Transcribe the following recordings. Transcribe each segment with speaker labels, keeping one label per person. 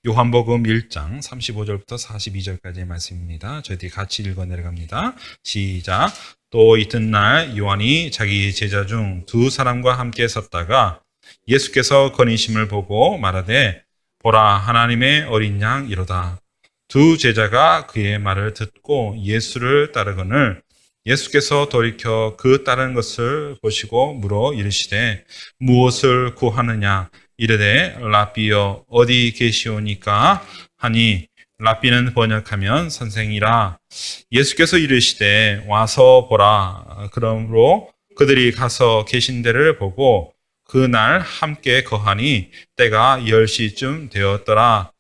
Speaker 1: 요한복음 1장 35절부터 42절까지의 말씀입니다. 저희들이 같이 읽어 내려갑니다. 시작. 또 이튿날 요한이 자기 제자 중 두 사람과 함께 섰다가 예수께서 거니심을 보고 말하되 보라 하나님의 어린 양 이로다. 두 제자가 그의 말을 듣고 예수를 따르거늘 예수께서 돌이켜 그 따르는 것을 보시고 물어 이르시되 무엇을 구하느냐 이르되 라비여 어디 계시오니까 하니 라비는 번역하면 선생이라. 예수께서 이르시되 와서 보라. 그러므로 그들이 가서 계신 데를 보고 그날 함께 거하니 때가 10시쯤 되었더라.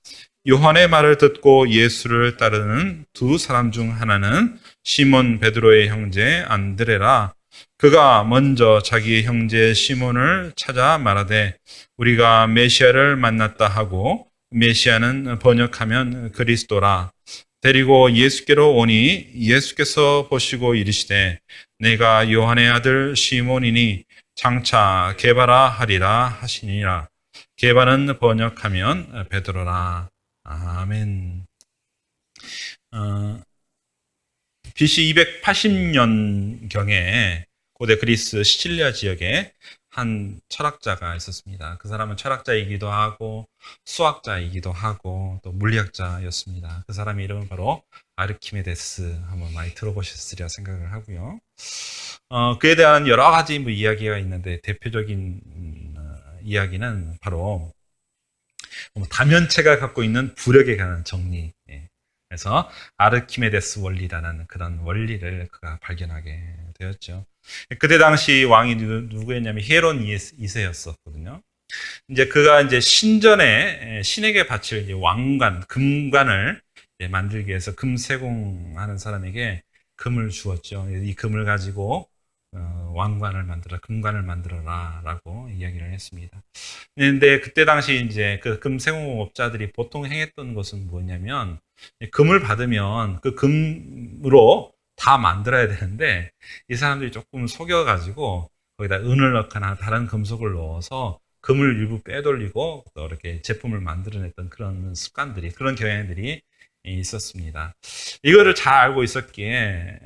Speaker 1: 요한의 말을 듣고 예수를 따르는 두 사람 중 하나는 시몬 베드로의 형제 안드레라. 그가 먼저 자기의 형제 시몬을 찾아 말하되 우리가 메시아를 만났다 하고, 메시아는 번역하면 그리스도라. 데리고 예수께로 오니 예수께서 보시고 이르시되 내가 요한의 아들 시몬이니 장차 게바라 하리라 하시니라. 게바는 번역하면 베드로라. 아멘. BC 280년경에 고대 그리스 시칠리아 지역에 한 철학자가 있었습니다. 그 사람은 철학자이기도 하고 수학자이기도 하고 또 물리학자였습니다. 그 사람의 이름은 바로 아르키메데스. 한번 많이 들어보셨으리라 생각을 하고요. 그에 대한 여러 가지 이야기가 있는데 대표적인 이야기는 바로 다면체가 갖고 있는 부력에 관한 정리. 그래서 아르키메데스 원리라는 그런 원리를 그가 발견하게 되었죠. 그때 당시 왕이 누구였냐면 히에론 2세였었거든요. 이제 그가 이제 신전에 신에게 바칠 왕관, 금관을 만들기 위해서 금세공하는 사람에게 금을 주었죠. 이 금을 가지고 왕관을 만들어, 금관을 만들어라 라고 이야기를 했습니다. 근데 그때 당시 이제 그 금세공업자들이 보통 행했던 것은 뭐냐면, 금을 받으면 그 금으로 다 만들어야 되는데, 이 사람들이 조금 속여가지고 거기다 은을 넣거나 다른 금속을 넣어서 금을 일부 빼돌리고 또 이렇게 제품을 만들어냈던 그런 습관들이, 그런 경향들이 있었습니다. 이거를 잘 알고 있었기에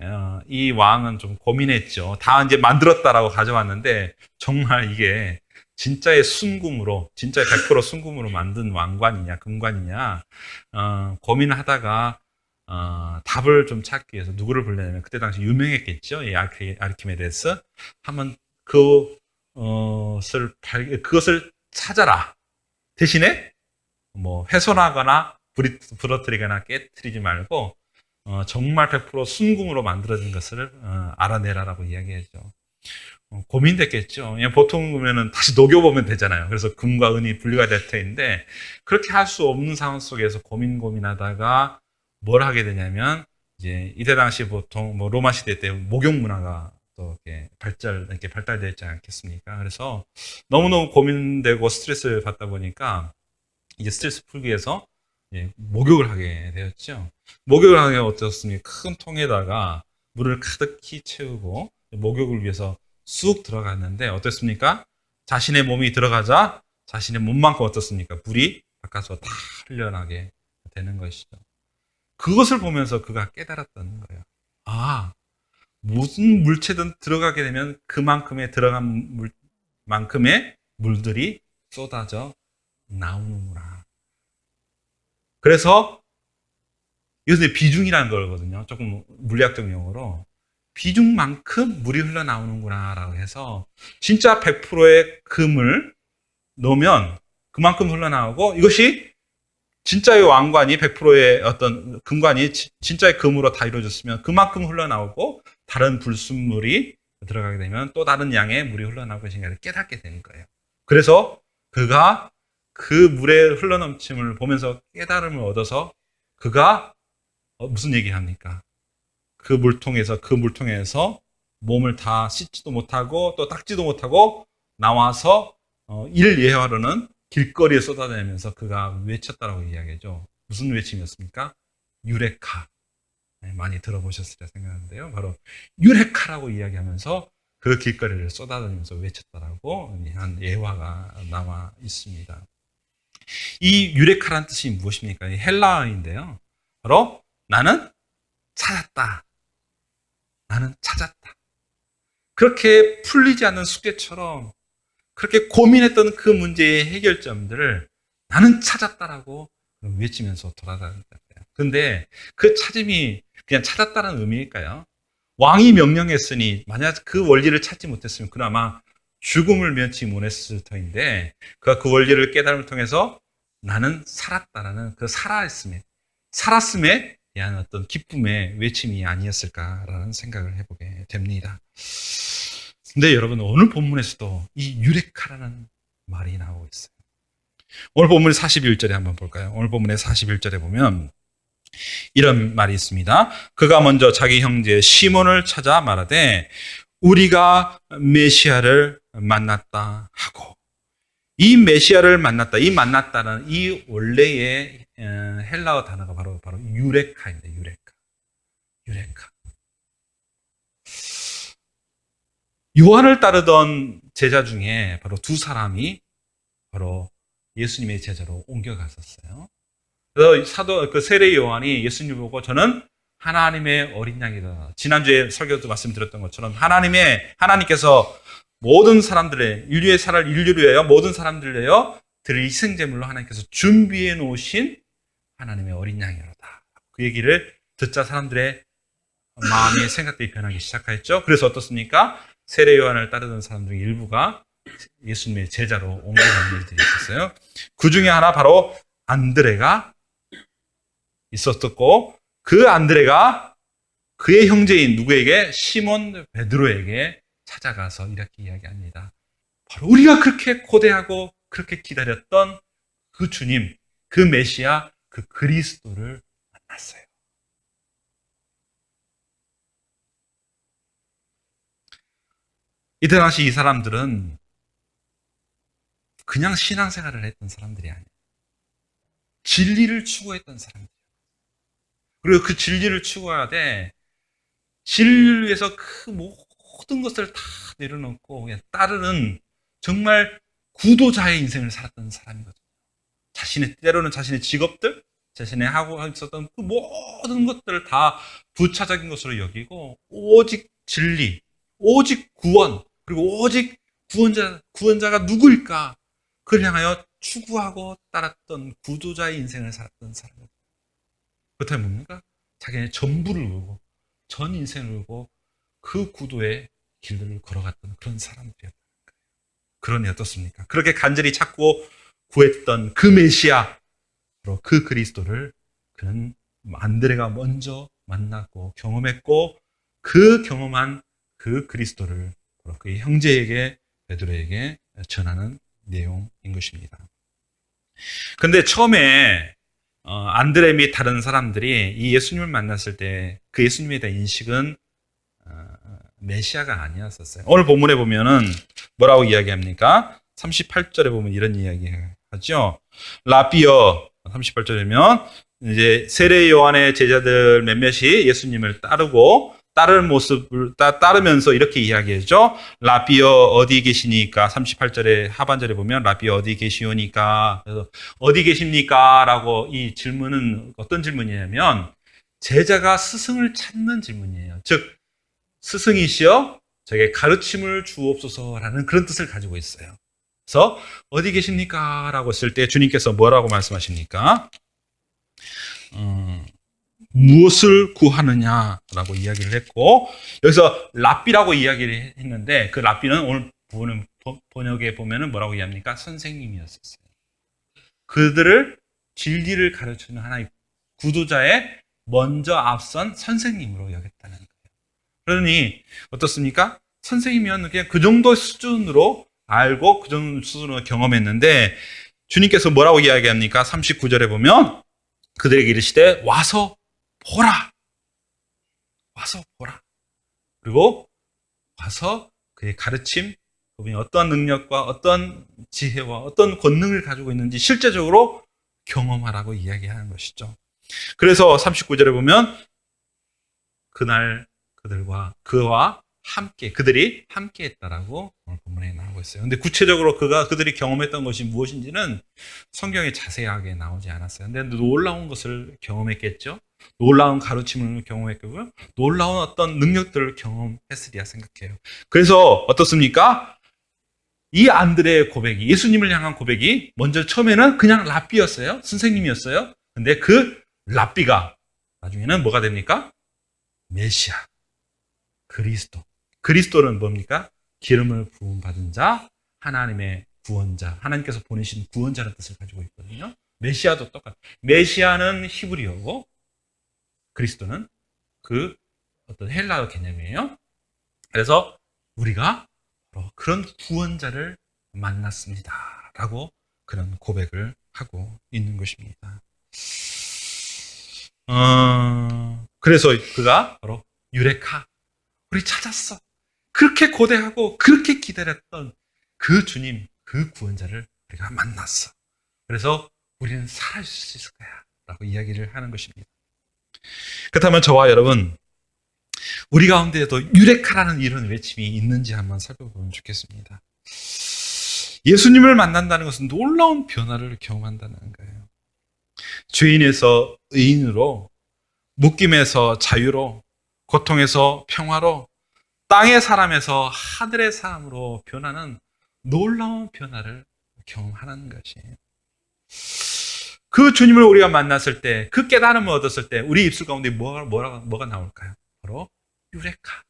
Speaker 1: 이 왕은 좀 고민했죠. 다 이제 만들었다라고 가져왔는데 정말 이게 진짜의 순금으로, 진짜의 100% 순금으로 만든 왕관이냐 금관이냐 고민을 하다가 답을 좀 찾기 위해서 누구를 불렀냐면, 그때 당시 유명했겠죠. 이 아르키메데스. 한번 그것을 찾아라. 대신에 뭐 훼손하거나 부러뜨리거나 깨뜨리지 말고 정말 100% 순금으로 만들어진 것을 알아내라라고 이야기했죠. 고민됐겠죠. 보통 보면은 다시 녹여보면 되잖아요. 그래서 금과 은이 분리가 될 텐데 그렇게 할 수 없는 상황 속에서 고민하다가 뭘 하게 되냐면, 이제 이때 당시 보통 뭐 로마 시대 때 목욕 문화가 또 이렇게 발달되어 있지 않겠습니까? 그래서 너무너무 고민되고 스트레스를 받다 보니까 이제 스트레스 풀기 위해서 목욕을 하게 되었죠. 목욕을 하게 어떻습니까? 큰 통에다가 물을 가득히 채우고 목욕을 위해서 쑥 들어갔는데 어떻습니까? 자신의 몸이 들어가자 자신의 몸만큼 어떻습니까? 물이 바깥으로 다 흘러나게 되는 것이죠. 그것을 보면서 그가 깨달았던 거예요. 아, 무슨 물체든 들어가게 되면 그만큼의 들어간 만큼의 물들이 쏟아져 나오는구나. 그래서 이것은 비중이라는 거거든요. 조금 물리학적 용어로 비중만큼 물이 흘러나오는구나 라고 해서, 진짜 100%의 금을 넣으면 그만큼 흘러나오고, 이것이 진짜의 왕관이 100%의 어떤 금관이 진짜의 금으로 다 이루어졌으면 그만큼 흘러나오고, 다른 불순물이 들어가게 되면 또 다른 양의 물이 흘러나올 것인가를 깨닫게 되는 거예요. 그래서 그가 그 물의 흘러넘침을 보면서 깨달음을 얻어서 그가 무슨 얘기를 합니까? 그 물통에서 몸을 다 씻지도 못하고 또 닦지도 못하고 나와서 이를 예하로는 길거리에 쏟아내면서 그가 외쳤다라고 이야기하죠. 무슨 외침이었습니까? 유레카. 많이 들어보셨으리라 생각하는데요. 바로 유레카라고 이야기하면서 그 길거리를 쏟아다니면서 외쳤다라고 한 예화가 남아 있습니다. 이 유레카라는 뜻이 무엇입니까? 헬라어인데요. 바로 나는 찾았다. 나는 찾았다. 그렇게 풀리지 않는 숙제처럼 그렇게 고민했던 그 문제의 해결점들을 나는 찾았다라고 외치면서 돌아다녔다. 그런데 그 찾음이 그냥 찾았다는 의미일까요? 왕이 명령했으니 만약 그 원리를 찾지 못했으면 그나마 죽음을 면치 못했을 터인데 그가 그 원리를 깨달음을 통해서 나는 살았다라는 그 살았음에 대한 어떤 기쁨의 외침이 아니었을까라는 생각을 해보게 됩니다. 근데 여러분 오늘 본문에서도 이 유레카라는 말이 나오고 있어요. 오늘 본문 41절에 한번 볼까요? 오늘 본문의 41절에 보면 이런 말이 있습니다. 그가 먼저 자기 형제 시몬을 찾아 말하되 우리가 메시아를 만났다 하고, 이 메시아를 만났다, 이 만났다는 이 원래의 헬라어 단어가 바로 유레카입니다. 유레카. 요한을 따르던 제자 중에 바로 두 사람이 바로 예수님의 제자로 옮겨갔었어요. 그래서 그 세례 요한이 예수님 보고 저는 하나님의 어린 양이다. 지난주에 설교도 말씀드렸던 것처럼 하나님께서 모든 사람들의 인류를 위하여 모든 사람들을 위하여 드릴 희생제물로 하나님께서 준비해 놓으신 하나님의 어린 양이로다. 그 얘기를 듣자 사람들의 마음의 생각들이 변하기 시작했죠. 그래서 어떻습니까? 세례 요한을 따르던 사람들 일부가 예수님의 제자로 옮겨간 일들이 있었어요. 그 중에 하나 바로 안드레가 있었고, 그 안드레가 그의 형제인 누구에게? 시몬 베드로에게 찾아가서 이렇게 이야기합니다. 바로 우리가 그렇게 고대하고 그렇게 기다렸던 그 주님, 그 메시아, 그 그리스도를 만났어요. 이때 당시 이 사람들은 그냥 신앙생활을 했던 사람들이 아니에요. 진리를 추구했던 사람들. 그리고 그 진리를 추구하되 진리를 위해서 그 모든 것을 다 내려놓고 그냥 따르는 정말 구도자의 인생을 살았던 사람이거든요. 때로는 자신의 직업들, 자신의 하고 있었던 그 모든 것들을 다 부차적인 것으로 여기고 오직 진리, 오직 구원, 그리고 오직 구원자가 누구일까? 그를 향하여 추구하고 따랐던 구도자의 인생을 살았던 사람이거든요. 그렇다면 뭡니까? 자기의 전부를 걸고 전 인생을 걸고 그 구도의 길들을 걸어갔던 그런 사람들이었던 거예요. 그러니 어떻습니까? 그렇게 간절히 찾고 구했던 그 메시아, 바로 그 그리스도를 그는 안드레가 먼저 만났고 경험했고, 그 경험한 그 그리스도를 바로 그의 형제에게, 베드로에게 전하는 내용인 것입니다. 그런데 처음에 안드레 및 다른 사람들이 이 예수님을 만났을 때 그 예수님에 대한 인식은 메시아가 아니었었어요. 오늘 본문에 보면은 뭐라고 이야기합니까? 38절에 보면 이런 이야기 하죠. 라비어 38절이면 이제 세례 요한의 제자들 몇몇이 예수님을 따르는 모습을 따르면서 이렇게 이야기하죠. 라비어 어디 계시니까? 38절에 하반절에 보면 라비어 어디 계시오니까? 그래서 어디 계십니까? 라고 이 질문은 어떤 질문이냐면 제자가 스승을 찾는 질문이에요. 즉 스승이시여 저에게 가르침을 주옵소서라는 그런 뜻을 가지고 있어요. 그래서 어디 계십니까? 라고 했을 때 주님께서 뭐라고 말씀하십니까? 무엇을 구하느냐라고 이야기를 했고, 여기서 랍비라고 이야기를 했는데 그 랍비는 오늘 번역에 보면은 뭐라고 이야기합니까? 선생님이었었어요. 그들을 진리를 가르치는 하나의 구도자의 먼저 앞선 선생님으로 여겼다는 거예요. 그러니 어떻습니까? 선생님이었는 그냥 그 정도 수준으로 알고 그 정도 수준으로 경험했는데 주님께서 뭐라고 이야기합니까? 39절에 보면 그들에게 이르시되 와서 보라. 그리고 와서 그의 가르침, 그분이 어떤 능력과 어떤 지혜와 어떤 권능을 가지고 있는지 실제적으로 경험하라고 이야기하는 것이죠. 그래서 39절에 보면 그날 그들과 그와 함께, 그들이 함께 했다라고 오늘 본문에 나오고 얘기하고 있어요. 근데 구체적으로 그들이 경험했던 것이 무엇인지는 성경에 자세하게 나오지 않았어요. 근데 놀라운 것을 경험했겠죠. 놀라운 가르침을 경험했고요. 놀라운 어떤 능력들을 경험했으리라 생각해요. 그래서 어떻습니까? 이 안드레의 고백이, 예수님을 향한 고백이 먼저 처음에는 그냥 랍비였어요. 선생님이었어요. 근데 그 랍비가 나중에는 뭐가 됩니까? 메시아, 그리스도. 그리스도는 뭡니까? 기름을 부음받은 자, 하나님의 구원자, 하나님께서 보내신 구원자라는 뜻을 가지고 있거든요. 메시아도 똑같아요. 메시아는 히브리어고 그리스도는 그 어떤 헬라어 개념이에요. 그래서 우리가 그런 구원자를 만났습니다. 라고 그런 고백을 하고 있는 것입니다. 그래서 그가 바로 유레카, 우리 찾았어. 그렇게 고대하고 그렇게 기다렸던 그 주님, 그 구원자를 우리가 만났어. 그래서 우리는 살아있을 수 있을 거야. 라고 이야기를 하는 것입니다. 그렇다면 저와 여러분, 우리 가운데에도 유레카라는 이런 외침이 있는지 한번 살펴보면 좋겠습니다. 예수님을 만난다는 것은 놀라운 변화를 경험한다는 거예요. 죄인에서 의인으로, 묶임에서 자유로, 고통에서 평화로, 땅의 사람에서 하늘의 사람으로 변하는 놀라운 변화를 경험하는 것이에요. 그 주님을 우리가 만났을 때, 그 깨달음을 얻었을 때 우리 입술 가운데 뭐가 나올까요? 바로 유레카.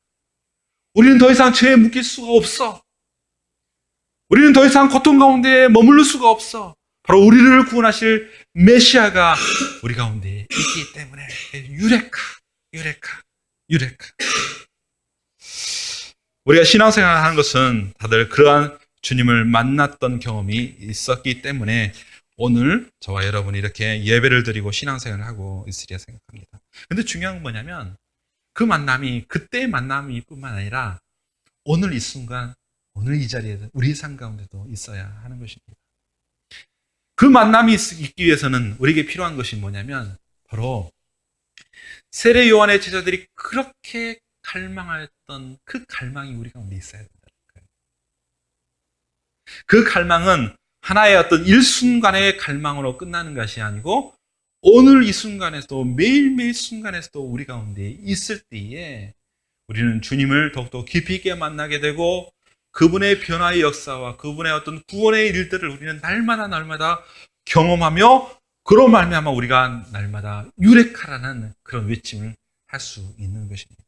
Speaker 1: 우리는 더 이상 죄에 묶일 수가 없어. 우리는 더 이상 고통 가운데 머무를 수가 없어. 바로 우리를 구원하실 메시아가 우리 가운데 있기 때문에 유레카. 우리가 신앙생활을 하는 것은 다들 그러한 주님을 만났던 경험이 있었기 때문에 오늘 저와 여러분이 이렇게 예배를 드리고 신앙생활을 하고 있으리라 생각합니다. 근데 중요한 건 뭐냐면 그 만남이 그때의 만남이 뿐만 아니라 오늘 이 순간, 오늘 이 자리에 우리의 삶 가운데도 있어야 하는 것입니다. 그 만남이 있기 위해서는 우리에게 필요한 것이 뭐냐면 바로 세례 요한의 제자들이 그렇게 갈망하였던 그 갈망이 우리 가운데 있어야 된다는 거예요. 그 갈망은 하나의 어떤 일순간의 갈망으로 끝나는 것이 아니고 오늘 이 순간에서도 매일매일 순간에서도 우리 가운데 있을 때에 우리는 주님을 더욱더 깊이 있게 만나게 되고 그분의 변화의 역사와 그분의 어떤 구원의 일들을 우리는 날마다 경험하며 그로 말미암아 우리가 날마다 유레카라는 그런 외침을 할 수 있는 것입니다.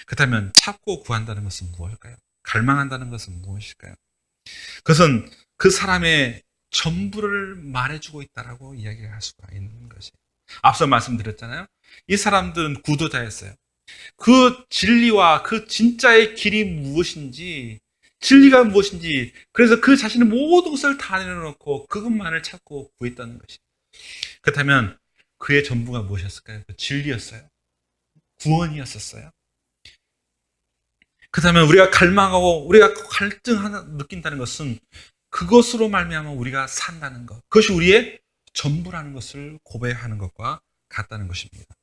Speaker 1: 그렇다면 찾고 구한다는 것은 무엇일까요? 갈망한다는 것은 무엇일까요? 그것은 그 사람의 전부를 말해주고 있다라고 이야기할 수가 있는 것이에요. 앞서 말씀드렸잖아요. 이 사람들은 구도자였어요. 그 진리와 그 진짜의 길이 무엇인지, 진리가 무엇인지, 그래서 그 자신의 모든 것을 다 내려놓고 그것만을 찾고 구했다는 것이에요. 그렇다면 그의 전부가 무엇이었을까요? 그 진리였어요. 구원이었었어요. 그렇다면 우리가 갈망하고 우리가 갈증하는 느낀다는 것은 그것으로 말미암아 우리가 산다는 것, 그것이 우리의 전부라는 것을 고백하는 것과 같다는 것입니다.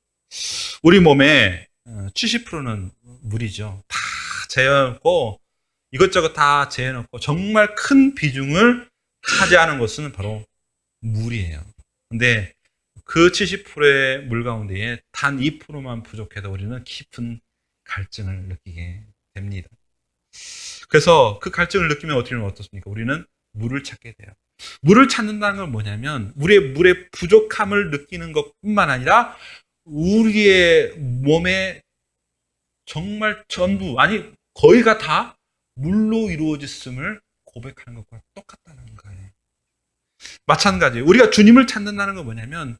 Speaker 1: 우리 몸의 70%는 물이죠. 다 재워놓고 이것저것 다 재워놓고 정말 큰 비중을 차지하는 것은 바로 물이에요. 근데 그 70%의 물 가운데에 단 2%만 부족해도 우리는 깊은 갈증을 느끼게 됩니다. 그래서 그 갈증을 느끼면 어떻습니까? 우리는 물을 찾게 돼요. 물을 찾는다는 건 뭐냐면 물의 부족함을 느끼는 것뿐만 아니라 우리의 몸의 정말 전부, 아니 거의가 다 물로 이루어졌음을 고백하는 것과 똑같다는 거예요. 마찬가지 우리가 주님을 찾는다는 건 뭐냐면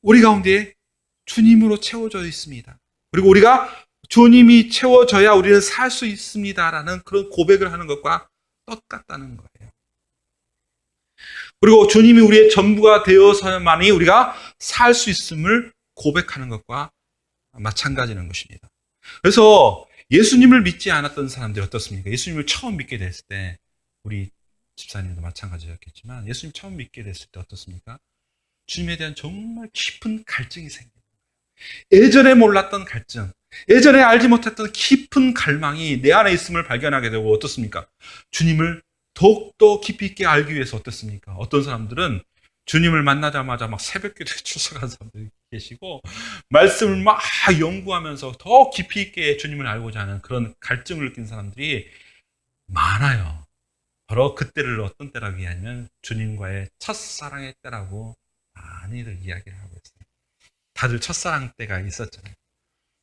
Speaker 1: 우리 가운데 주님으로 채워져 있습니다. 그리고 우리가 주님이 채워져야 우리는 살 수 있습니다라는 그런 고백을 하는 것과 똑같다는 거예요. 그리고 주님이 우리의 전부가 되어서만이 우리가 살 수 있음을 고백하는 것과 마찬가지는 것입니다. 그래서 예수님을 믿지 않았던 사람들이 어떻습니까? 예수님을 처음 믿게 됐을 때 우리 집사님도 마찬가지였겠지만 예수님 처음 믿게 됐을 때 어떻습니까? 주님에 대한 정말 깊은 갈증이 생겨요. 예전에 몰랐던 갈증, 예전에 알지 못했던 깊은 갈망이 내 안에 있음을 발견하게 되고 어떻습니까? 주님을 더욱더 깊이 있게 알기 위해서 어떻습니까? 어떤 사람들은 주님을 만나자마자 막 새벽기도에 출석하는 사람들이 계시고 말씀을 막 연구하면서 더 깊이 있게 주님을 알고자 하는 그런 갈증을 느낀 사람들이 많아요. 바로 그때를 어떤 때라고 이야기하면 주님과의 첫사랑의 때라고 많이들 이야기를 하고 있어요. 다들 첫사랑 때가 있었잖아요.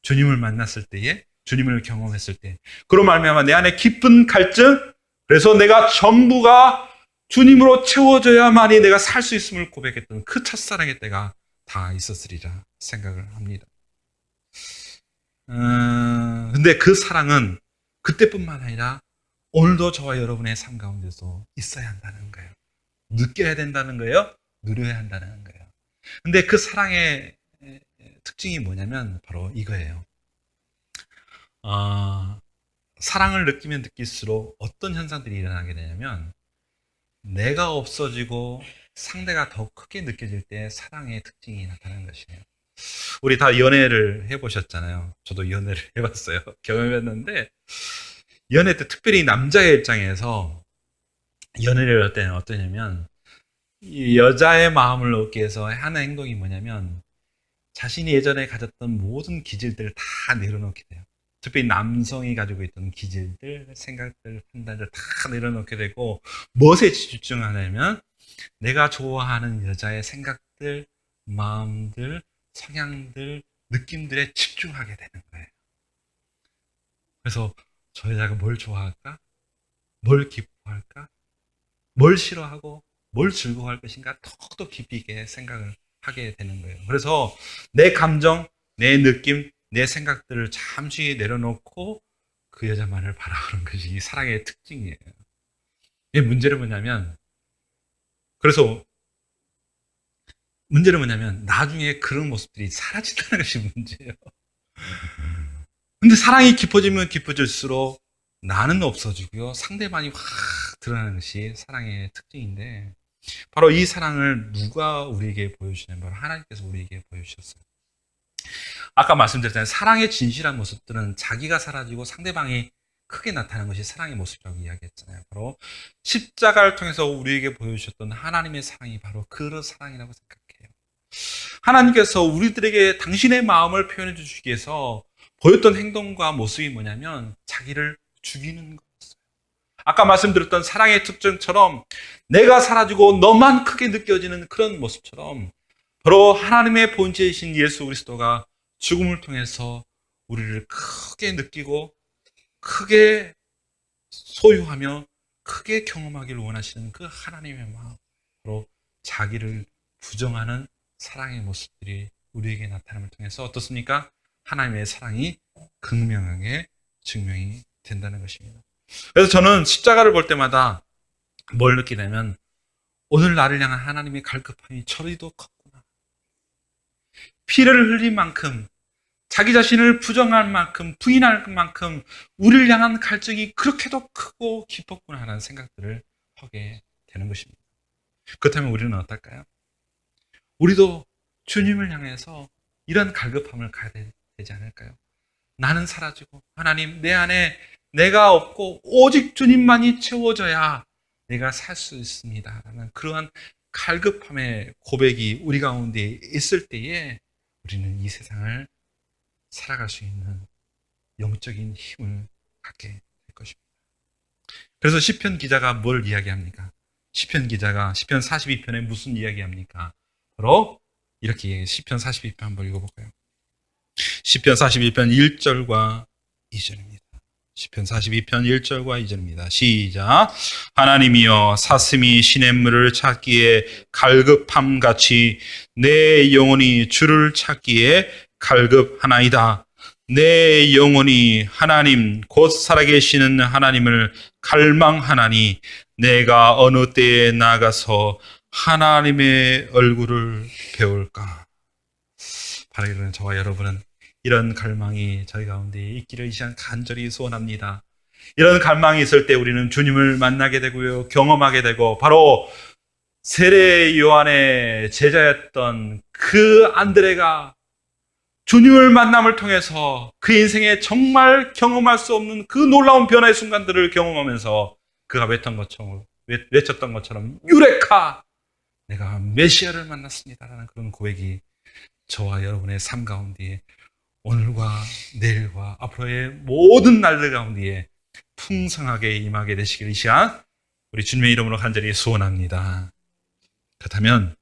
Speaker 1: 주님을 만났을 때에, 주님을 경험했을 때, 그로 말미암아 내 안에 깊은 갈증, 그래서 내가 전부가 주님으로 채워져야만이 내가 살 수 있음을 고백했던 그 첫사랑의 때가 다 있었으리라 생각을 합니다. 근데 그 사랑은 그때뿐만 아니라 오늘도 저와 여러분의 삶 가운데서 있어야 한다는 거예요. 느껴야 된다는 거예요. 누려야 한다는 거예요. 근데 그 사랑의 특징이 뭐냐면 바로 이거예요. 사랑을 느끼면 느낄수록 어떤 현상들이 일어나게 되냐면 내가 없어지고 상대가 더 크게 느껴질 때 사랑의 특징이 나타나는 것이에요. 우리 다 연애를 해보셨잖아요. 저도 연애를 해봤어요. 경험했는데 연애 때 특별히 남자의 입장에서 연애를 할 때는 어떠냐면 이 여자의 마음을 얻기 위해서 하는 행동이 뭐냐면 자신이 예전에 가졌던 모든 기질들을 다 내려놓게 돼요. 특별히 남성이 가지고 있던 기질들, 생각들, 판단들 다 내려놓게 되고 무엇에 집중하냐면 내가 좋아하는 여자의 생각들, 마음들, 성향들, 느낌들에 집중하게 되는 거예요. 그래서 저 여자가 뭘 좋아할까? 뭘 기뻐할까? 뭘 싫어하고 뭘 즐거워할 것인가? 더욱더 깊이 있게 생각을 하게 되는 거예요. 그래서 내 감정, 내 느낌, 내 생각들을 잠시 내려놓고 그 여자만을 바라보는 것이 이 사랑의 특징이에요. 이 문제는 뭐냐면 나중에 그런 모습들이 사라진다는 것이 문제예요. 근데 사랑이 깊어지면 깊어질수록 나는 없어지고요. 상대방이 확 드러나는 것이 사랑의 특징인데 바로 이 사랑을 누가 우리에게 보여주냐면 바로 하나님께서 우리에게 보여주셨어요. 아까 말씀드렸잖아요. 사랑의 진실한 모습들은 자기가 사라지고 상대방이 크게 나타나는 것이 사랑의 모습이라고 이야기했잖아요. 바로 십자가를 통해서 우리에게 보여주셨던 하나님의 사랑이 바로 그 사랑이라고 생각해요. 하나님께서 우리들에게 당신의 마음을 표현해 주시기 위해서 보였던 행동과 모습이 뭐냐면 자기를 죽이는 거였어요. 아까 말씀드렸던 사랑의 특징처럼 내가 사라지고 너만 크게 느껴지는 그런 모습처럼 바로 하나님의 본체이신 예수 그리스도가 죽음을 통해서 우리를 크게 느끼고 크게 소유하며 크게 경험하기를 원하시는 그 하나님의 마음으로 자기를 부정하는 사랑의 모습들이 우리에게 나타남을 통해서 어떻습니까? 하나님의 사랑이 극명하게 증명이 된다는 것입니다. 그래서 저는 십자가를 볼 때마다 뭘 느끼냐면 오늘 나를 향한 하나님의 갈급함이 저리도 컸구나. 피를 흘린 만큼 자기 자신을 부정할 만큼 부인할 만큼 우리를 향한 갈증이 그렇게도 크고 깊었구나 하는 생각들을 하게 되는 것입니다. 그렇다면 우리는 어떨까요? 우리도 주님을 향해서 이런 갈급함을 가야 되지 않을까요? 나는 사라지고 하나님 내 안에 내가 없고 오직 주님만이 채워져야 내가 살 수 있습니다 라는 그러한 갈급함의 고백이 우리 가운데 있을 때에 우리는 이 세상을 살아갈 수 있는 영적인 힘을 갖게 될 것입니다. 그래서 시편 기자가 뭘 이야기합니까? 시편 기자가 시편 42편에 무슨 이야기합니까? 바로 이렇게 시편 42편 한번 읽어볼까요? 시편 42편 1절과 2절입니다. 시편 42편 1절과 2절입니다. 시작. 하나님이여 사슴이 시냇물을 찾기에 갈급함같이 내 영혼이 주를 찾기에 갈급하나이다. 내 영혼이 하나님 곧 살아계시는 하나님을 갈망하나니 내가 어느 때에 나가서 하나님의 얼굴을 배울까. 바라기는 저와 여러분은 이런 갈망이 저희 가운데 있기를 이 시간 간절히 소원합니다. 이런 갈망이 있을 때 우리는 주님을 만나게 되고요, 경험하게 되고 바로 세례 요한의 제자였던 그 안드레가 주님을 만남을 통해서 그 인생에 정말 경험할 수 없는 그 놀라운 변화의 순간들을 경험하면서 그가 외쳤던 것처럼 유레카! 내가 메시아를 만났습니다라는 그런 고백이 저와 여러분의 삶 가운데에 오늘과 내일과 앞으로의 모든 날들 가운데에 풍성하게 임하게 되시길 이 시간 우리 주님의 이름으로 간절히 소원합니다. 그렇다면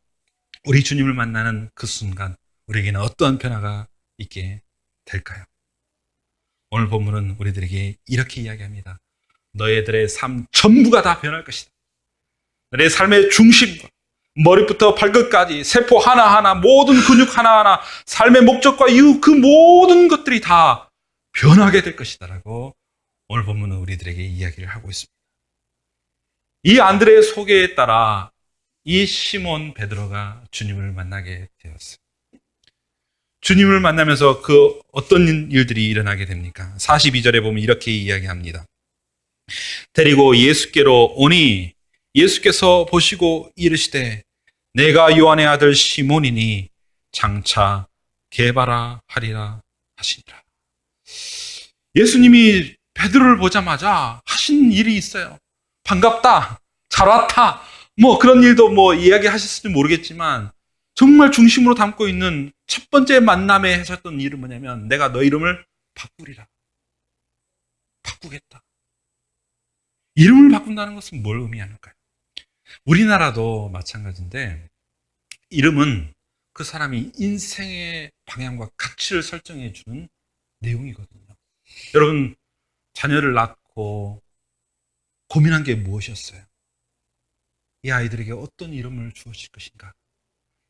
Speaker 1: 우리 주님을 만나는 그 순간 우리에게는 어떠한 변화가 있게 될까요? 오늘 본문은 우리들에게 이렇게 이야기합니다. 너희들의 삶 전부가 다 변할 것이다. 너희의 삶의 중심과 머리부터 발끝까지 세포 하나하나 모든 근육 하나하나 삶의 목적과 이유 그 모든 것들이 다 변하게 될 것이다 라고 오늘 본문은 우리들에게 이야기를 하고 있습니다. 이 안드레의 소개에 따라 이 시몬 베드로가 주님을 만나게 되었어요. 주님을 만나면서 그 어떤 일들이 일어나게 됩니까? 42절에 보면 이렇게 이야기합니다. 데리고 예수께로 오니 예수께서 보시고 이르시되 내가 요한의 아들 시몬이니 장차 게바라 하리라 하시니라. 예수님이 베드로를 보자마자 하신 일이 있어요. 반갑다, 잘 왔다, 그런 일도 이야기하셨을지 모르겠지만 정말 중심으로 담고 있는 첫 번째 만남에 하셨던 일은 뭐냐면 내가 너 이름을 바꾸리라. 바꾸겠다. 이름을 바꾼다는 것은 뭘 의미하는가요? 우리나라도 마찬가지인데 이름은 그 사람이 인생의 방향과 가치를 설정해 주는 내용이거든요. 여러분 자녀를 낳고 고민한 게 무엇이었어요? 이 아이들에게 어떤 이름을 주어질 것인가?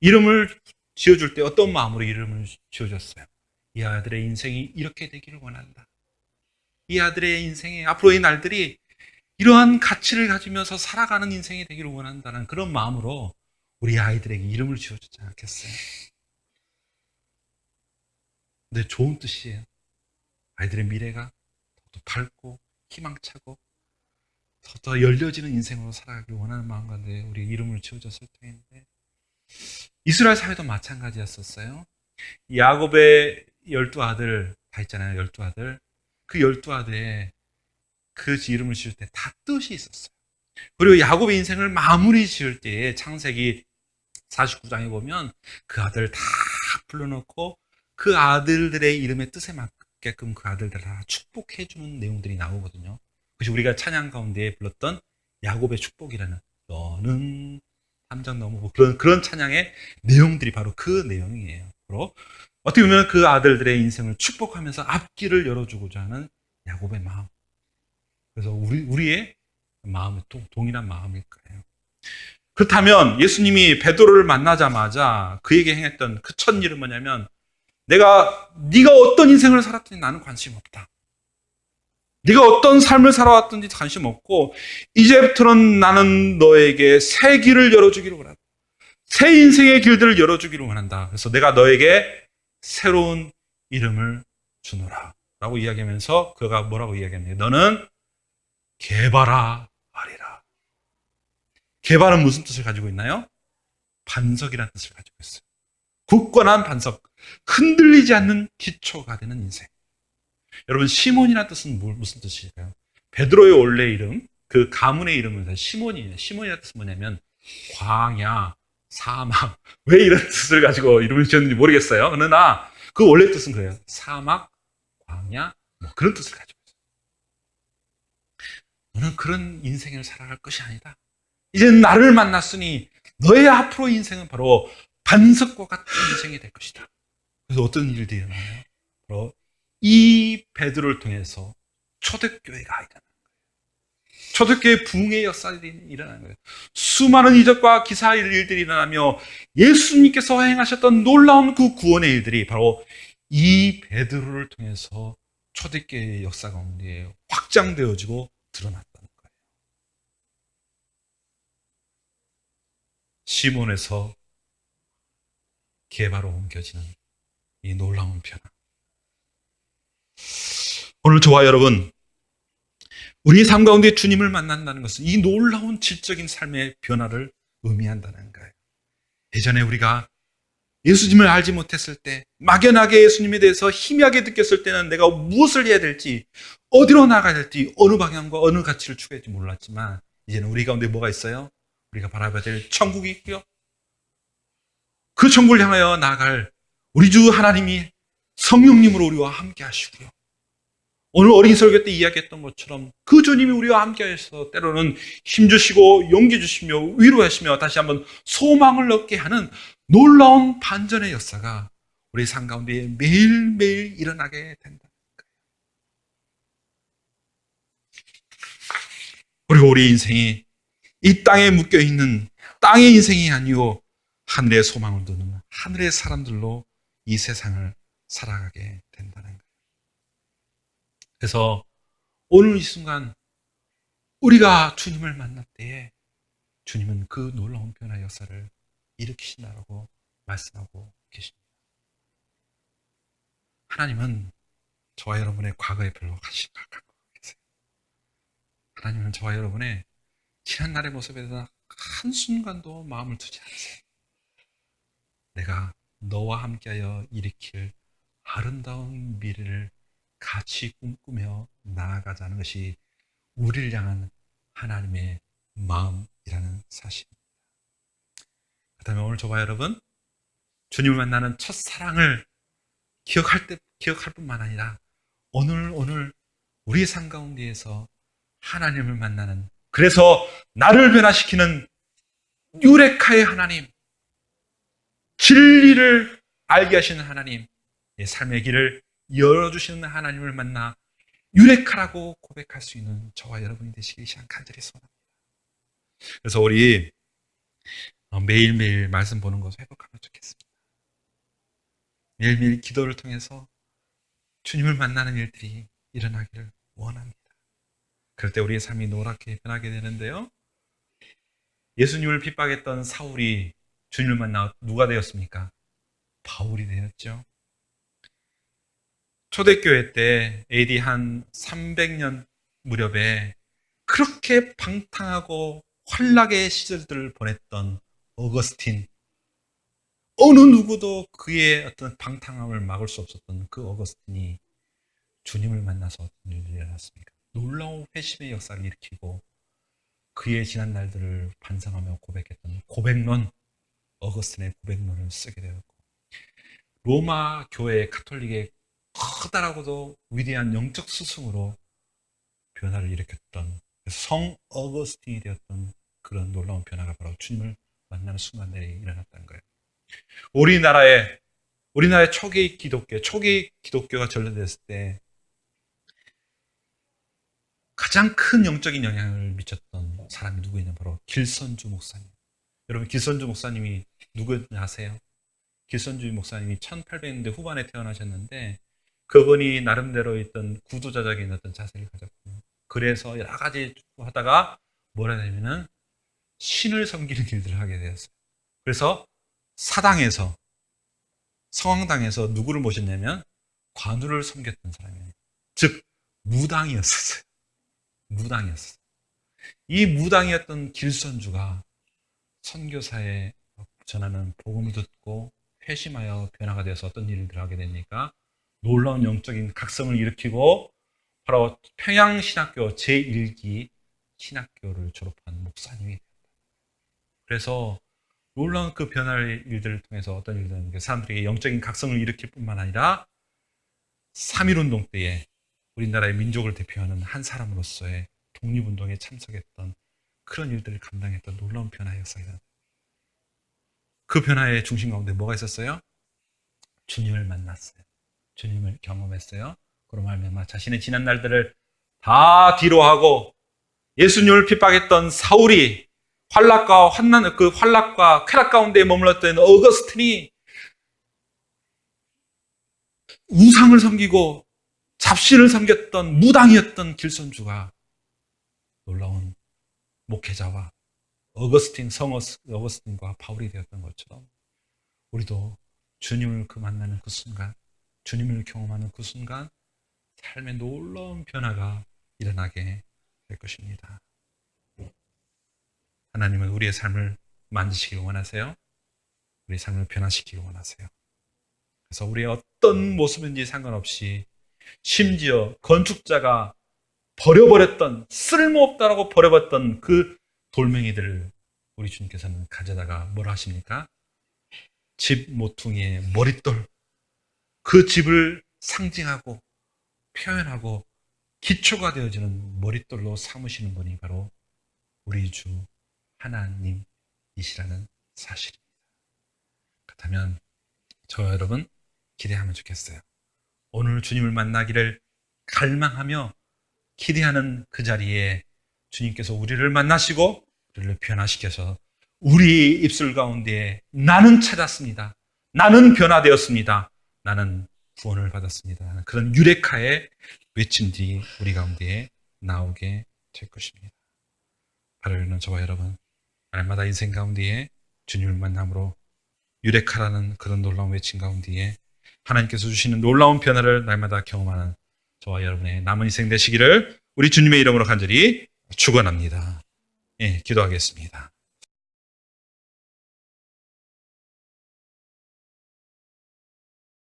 Speaker 1: 이름을 지어줄 때 어떤 마음으로 이름을 지어줬어요? 이 아들의 인생이 이렇게 되기를 원한다. 이 아들의 인생에 앞으로의 날들이 이러한 가치를 가지면서 살아가는 인생이 되기를 원한다는 그런 마음으로 우리 아이들에게 이름을 지어주지 않겠어요? 근데 좋은 뜻이에요. 아이들의 미래가 더 밝고 희망차고 더 열려지는 인생으로 살아가길 원하는 마음 가운데 우리 이름을 지어줬을 때인데 이스라엘 사회도 마찬가지였었어요. 야곱의 12아들 다 있잖아요. 12아들. 그 12아들의 그 이름을 지을 때 다 뜻이 있었어요. 그리고 야곱의 인생을 마무리 지을 때에 창세기 49장에 보면 그 아들 다 불러놓고 그 아들들의 이름의 뜻에 맞게끔 그 아들들 다 축복해주는 내용들이 나오거든요. 그래서 우리가 찬양 가운데 불렀던 야곱의 축복이라는 너는 함정 넘어 그런 찬양의 내용들이 바로 그 내용이에요. 바로 어떻게 보면 그 아들들의 인생을 축복하면서 앞길을 열어주고자 하는 야곱의 마음. 그래서 우리의 마음은 동일한 마음일 거예요. 그렇다면 예수님이 베드로를 만나자마자 그에게 행했던 그 첫 일은 뭐냐면 네가 어떤 인생을 살았든지 나는 관심 없다. 네가 어떤 삶을 살아왔든지 관심 없고 이제부터는 나는 너에게 새 길을 열어주기를 원한다. 새 인생의 길들을 열어주기를 원한다. 그래서 내가 너에게 새로운 이름을 주노라 라고 이야기하면서 그가 뭐라고 이야기합니까? 너는 게바라 하리라. 게바는 무슨 뜻을 가지고 있나요? 반석이라는 뜻을 가지고 있어요. 굳건한 반석, 흔들리지 않는 기초가 되는 인생. 여러분 시몬이라는 뜻은 무슨 뜻일까요? 베드로의 원래 이름, 그 가문의 이름은 시몬이에요. 시몬이라는 뜻은 뭐냐면 광야, 사막. 왜 이런 뜻을 가지고 이름을 지었는지 모르겠어요. 그러나 그 원래 뜻은 그래요. 사막, 광야, 그런 뜻을 가지고 있어요. 너는 그런 인생을 살아갈 것이 아니다. 이제 나를 만났으니 너의 앞으로의 인생은 바로 반석과 같은 인생이 될 것이다. 그래서 어떤 일들이 일어나요? 바로 이 베드로를 통해서 초대교회가 일어나는 거예요. 초대교회 부흥의 역사들이 일어나는 거예요. 수많은 이적과 기사 일들이 일어나며 예수님께서 행하셨던 놀라운 그 구원의 일들이 바로 이 베드로를 통해서 초대교회의 역사 가운데 확장되어지고 드러났다는 거예요. 시몬에서 게바로 옮겨지는 이 놀라운 변화. 오늘 저와 여러분, 우리의 삶 가운데 주님을 만난다는 것은 이 놀라운 질적인 삶의 변화를 의미한다는 거예요. 예전에 우리가 예수님을 알지 못했을 때, 막연하게 예수님에 대해서 희미하게 느꼈을 때는 내가 무엇을 해야 될지, 어디로 나가야 될지, 어느 방향과 어느 가치를 추구해야 될지 몰랐지만, 이제는 우리 가운데 뭐가 있어요? 우리가 바라봐야 될 천국이 있고요. 그 천국을 향하여 나아갈 우리 주 하나님이 성령님으로 우리와 함께 하시고요. 오늘 어린 설교 때 이야기했던 것처럼 그 주님이 우리와 함께 하셔서 때로는 힘주시고 용기 주시며 위로하시며 다시 한번 소망을 얻게 하는 놀라운 반전의 역사가 우리 삶 가운데 매일매일 일어나게 된다. 그리고 우리 인생이 이 땅에 묶여있는 땅의 인생이 아니고 하늘의 소망을 두는 하늘의 사람들로 이 세상을 살아가게 된다는 거예요. 그래서 오늘 이 순간 우리가 주님을 만날 때에 주님은 그 놀라운 변화의 역사를 일으키신다고 말씀하고 계십니다. 하나님은 저와 여러분의 과거에 별로 관심을 갖고 계세요. 하나님은 저와 여러분의 지난날의 모습에 대해서 한순간도 마음을 두지 않으세요. 내가 너와 함께하여 일으킬 아름다운 미래를 같이 꿈꾸며 나아가자는 것이 우리를 향한 하나님의 마음이라는 사실입니다. 그렇다면 오늘 저와 여러분, 주님을 만나는 첫 사랑을 기억할 뿐만 아니라 오늘 우리의 삶 가운데에서 하나님을 만나는, 그래서 나를 변화시키는 유레카의 하나님, 진리를 알게 하시는 하나님, 내 삶의 길을 열어주시는 하나님을 만나 유레카라고 고백할 수 있는 저와 여러분이 되시길 시간 간절히 소원합니다. 그래서 우리 매일매일 말씀 보는 것을 회복하면 좋겠습니다. 매일매일 기도를 통해서 주님을 만나는 일들이 일어나기를 원합니다. 그럴 때 우리의 삶이 노랗게 변하게 되는데요. 예수님을 핍박했던 사울이 주님을 만나 누가 되었습니까? 바울이 되었죠. 초대교회 때 AD 한 300년 무렵에 그렇게 방탕하고 환락의 시절들을 보냈던 어거스틴, 어느 누구도 그의 어떤 방탕함을 막을 수 없었던 그 어거스틴이 주님을 만나서 어떤 일이 일어났습니까? 놀라운 회심의 역사를 일으키고 그의 지난 날들을 반성하며 고백했던 고백론, 어거스틴의 고백론을 쓰게 되었고, 로마 교회 가톨릭의 커다라고도 위대한 영적 스승으로 변화를 일으켰던 성 어거스틴이 되었던 그런 놀라운 변화가 바로 주님을 만나는 순간들이 일어났다는 거예요. 우리나라의 초기 기독교가 전래됐을 때 가장 큰 영적인 영향을 미쳤던 사람이 누구였냐, 바로 길선주 목사님. 여러분, 길선주 목사님이 누구였냐 아세요? 길선주 목사님이 1800년대 후반에 태어나셨는데 그분이 나름대로 있던 구도자적인 어떤 자세를 가졌고요. 그래서 여러 가지 하다가 뭐라 하냐면은 신을 섬기는 일들을 하게 되었어요. 그래서 사당에서, 성황당에서 누구를 모셨냐면 관우를 섬겼던 사람이에요. 즉 무당이었어요. 무당이었어요. 이 무당이었던 길선주가 선교사에 전하는 복음을 듣고 회심하여 변화가 되어서 어떤 일들을 하게 되니까 놀라운 영적인 각성을 일으키고 바로 평양신학교 제1기 신학교를 졸업한 목사님이 됩니다. 그래서 놀라운 그 변화의 일들을 통해서 어떤 일들은 사람들에게 영적인 각성을 일으킬 뿐만 아니라 3.1운동 때에 우리나라의 민족을 대표하는 한 사람으로서의 독립운동에 참석했던 그런 일들을 감당했던 놀라운 변화의 역사입니다. 그 변화의 중심 가운데 뭐가 있었어요? 주님을 만났어요. 주님을 경험했어요. 그로 말미암아 자신의 지난 날들을 다 뒤로하고 예수님을 핍박했던 사울이 환락과 쾌락 가운데 머물렀던 어거스틴이 우상을 섬기고 잡신을 섬겼던 무당이었던 길선주가 놀라운 목회자와 성 어거스틴과 바울이 되었던 것처럼 우리도 주님을 만나는 그 순간, 주님을 경험하는 그 순간 삶의 놀라운 변화가 일어나게 될 것입니다. 하나님은 우리의 삶을 만지시길 원하세요? 우리 삶을 변화시키기 원하세요. 그래서 우리의 어떤 모습인지 상관없이 심지어 건축자가 버려버렸던 쓸모없다라고 버려봤던 그 돌멩이들을 우리 주님께서는 가져다가 뭐라 하십니까? 집 모퉁이의 머릿돌, 그 집을 상징하고 표현하고 기초가 되어지는 머릿돌로 삼으시는 분이 바로 우리 주 하나님이시라는 사실입니다. 그렇다면 저와 여러분 기대하면 좋겠어요. 오늘 주님을 만나기를 갈망하며 기대하는 그 자리에 주님께서 우리를 만나시고 우리를 변화시켜서 우리 입술 가운데 나는 찾았습니다. 나는 변화되었습니다. 나는 구원을 받았습니다. 그런 유레카의 외침들이 우리 가운데에 나오게 될 것입니다. 바라는 저와 여러분, 날마다 인생 가운데에 주님을 만남으로 유레카라는 그런 놀라운 외침 가운데에 하나님께서 주시는 놀라운 변화를 날마다 경험하는 저와 여러분의 남은 인생 되시기를 우리 주님의 이름으로 간절히 축원합니다. 예, 기도하겠습니다.